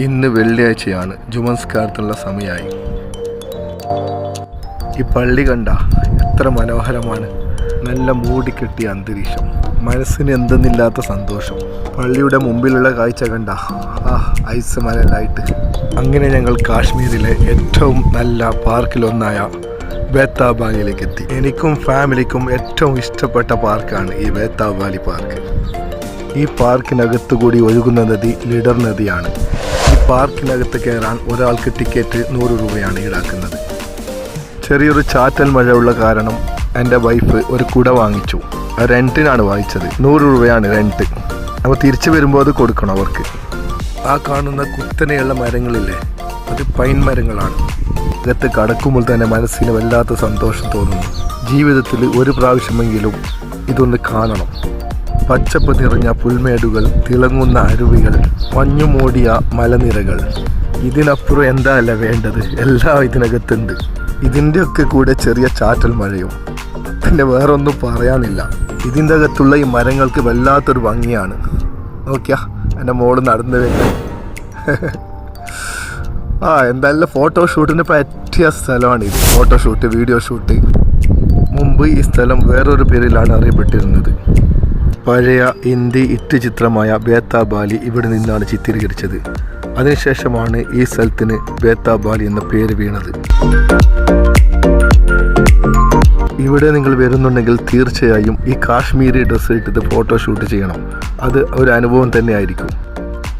ഇന്ന് വെള്ളിയാഴ്ചയാണ് ജുമസ്കാരത്തിനുള്ള സമയമായി. ഈ പള്ളി കണ്ട എത്ര മനോഹരമാണ്. നല്ല മൂടിക്കെട്ടിയ അന്തരീക്ഷം, മനസ്സിന് എന്തെന്നില്ലാത്ത സന്തോഷം. പള്ളിയുടെ മുമ്പിലുള്ള കാഴ്ച കണ്ട ഐസ് മലയിലായിട്ട്. അങ്ങനെ ഞങ്ങൾ കാശ്മീരിലെ ഏറ്റവും നല്ല പാർക്കിലൊന്നായ ബേതാബ് വാലിയിലേക്ക് എത്തി. എനിക്കും ഫാമിലിക്കും ഏറ്റവും ഇഷ്ടപ്പെട്ട പാർക്കാണ് ഈ ബേതാബ് വാലി പാർക്ക്. ഈ പാർക്കിനകത്ത് കൂടി ഒഴുകുന്ന നദി ലിഡർ നദിയാണ്. ഈ പാർക്കിനകത്ത് കയറാൻ ഒരാൾക്ക് ടിക്കറ്റ് 100 രൂപയാണ് ഈടാക്കുന്നത്. ചെറിയൊരു ചാറ്റൽ മഴ ഉള്ള കാരണം എൻ്റെ വൈഫ് ഒരു കുട വാങ്ങിച്ചു. റെൻറ്റിനാണ് വാങ്ങിച്ചത്. 100 രൂപയാണ് റെൻറ്റ്. അപ്പോൾ തിരിച്ചു വരുമ്പോൾ അത് കൊടുക്കണം അവർക്ക്. ആ കാണുന്ന കുത്തനെയുള്ള മരങ്ങളില്ലേ, അത് പൈൻ മരങ്ങളാണ്. അകത്ത് കടക്കുമ്പോൾ തന്നെ മനസ്സിന് വല്ലാത്ത സന്തോഷം തോന്നുന്നു. ജീവിതത്തിൽ ഒരു പ്രാവശ്യമെങ്കിലും ഇതൊന്ന് കാണണം. പച്ചപ്പ് നിറഞ്ഞ പുൽമേടുകൾ, തിളങ്ങുന്ന അരുവികൾ, മഞ്ഞുമൂടിയ മലനിരകൾ. ഇതിനപ്പുറം എന്താ അല്ല വേണ്ടത്? എല്ലാം ഇതിനകത്തുണ്ട്. ഇതിൻ്റെയൊക്കെ കൂടെ ചെറിയ ചാറ്റൽ മഴയും. പിന്നെ വേറൊന്നും പറയാനില്ല. ഇതിൻ്റെ അകത്തുള്ള ഈ മരങ്ങൾക്ക് വല്ലാത്തൊരു ഭംഗിയാണ്. നോക്കിയാ എൻ്റെ മോള് നടന്നു വരുന്നത്. എന്തായാലും ഫോട്ടോഷൂട്ടിന് പറ്റിയ സ്ഥലമാണ് ഇത്. Photoshoot, video shoot. മുമ്പ് ഈ സ്ഥലം വേറൊരു പേരിലാണ് അറിയപ്പെട്ടിരുന്നത്. പഴയ ഹിന്ദി ഇറ്റ് ചിത്രമായ ബേതാബ് വാലി ഇവിടെ നിന്നാണ് ചിത്രീകരിച്ചത്. അതിനുശേഷമാണ് ഈ സ്ഥലത്തിന് ബേതാബ് വാലി എന്ന പേര് വീണത്. ഇവിടെ നിങ്ങൾ വരുന്നുണ്ടെങ്കിൽ തീർച്ചയായും ഈ കാശ്മീരി ഡ്രസ്സ് ഇട്ടിട്ട് ഫോട്ടോഷൂട്ട് ചെയ്യണം. അത് ഒരു അനുഭവം തന്നെ ആയിരിക്കും.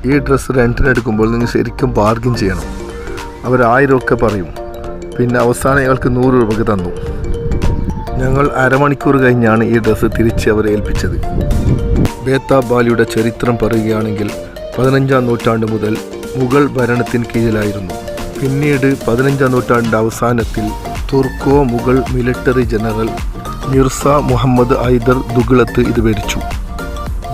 ഈ ഡ്രസ്സ് റെൻറ്റിനെടുക്കുമ്പോൾ നിങ്ങൾ ശരിക്കും ബാർഗിൻ ചെയ്യണം. അവർ 1000 ഒക്കെ പറയും. പിന്നെ അവസാനം ഞങ്ങൾക്ക് 100 രൂപയ്ക്ക് തന്നു. ഞങ്ങൾ അരമണിക്കൂർ കഴിഞ്ഞാണ് ഈ ഡ്രസ്സ് തിരിച്ച് അവരെ ഏൽപ്പിച്ചത്. ബേതാബ് വാലിയുടെ ചരിത്രം പറയുകയാണെങ്കിൽ 15-ാം നൂറ്റാണ്ട് മുതൽ മുഗൾ ഭരണത്തിന് കീഴിലായിരുന്നു. പിന്നീട് 15-ാം നൂറ്റാണ്ടിൻ്റെ അവസാനത്തിൽ Turco Mughal military general Mirza Muhammad Haidar Dughlat ഇത് ഭരിച്ചു.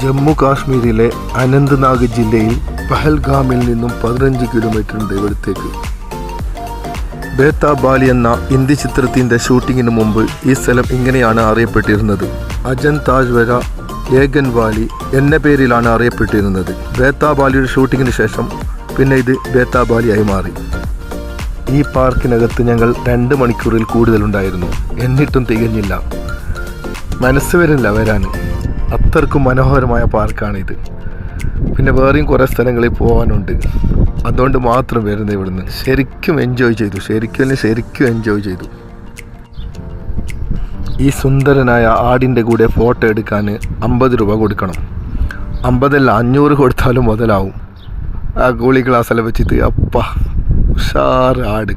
ജമ്മു കാശ്മീരിലെ അനന്ത്നാഗ് ജില്ലയിൽ പഹൽഗാമിൽ നിന്നും 15 കിലോമീറ്റർ ഉണ്ട് ഇവിടത്തേക്ക്. ബേതാബ് വാലി എന്ന ഹിന്ദി ചിത്രത്തിൻ്റെ ഷൂട്ടിങ്ങിന് മുമ്പ് ഈ സ്ഥലം ഇങ്ങനെയാണ് അറിയപ്പെട്ടിരുന്നത്. അജൻ താജ്വര ഏഗൻ വാലി എന്ന പേരിലാണ് അറിയപ്പെട്ടിരുന്നത്. ബേതാബ് വാലിയുടെ ഷൂട്ടിങ്ങിന് ശേഷം പിന്നെ ഇത് ബേതാബ് വാലിയായി മാറി. ഈ പാർക്കിനകത്ത് ഞങ്ങൾ 2 മണിക്കൂറിൽ കൂടുതലുണ്ടായിരുന്നു. എന്നിട്ടും തികഞ്ഞില്ല. മനസ്സ് വരില്ല വരാൻ. അത്രക്കും മനോഹരമായ പാർക്കാണിത്. പിന്നെ വേറെയും കുറേ സ്ഥലങ്ങളിൽ പോകാനുണ്ട്. അതുകൊണ്ട് മാത്രം വരുന്നത് ഇവിടുന്ന്. ശരിക്കും എൻജോയ് ചെയ്തു. ശരിക്കും എൻജോയ് ചെയ്തു. ഈ സുന്ദരനായ ആടിൻ്റെ കൂടെ ഫോട്ടോ എടുക്കാൻ 50 രൂപ കൊടുക്കണം. 50 അല്ല 500 കൊടുത്താലും മുതലാവും. ആ കൂളി ഗ്ലാസ്സെല്ലാം വെച്ചിട്ട് ഉഷാർ ആട്.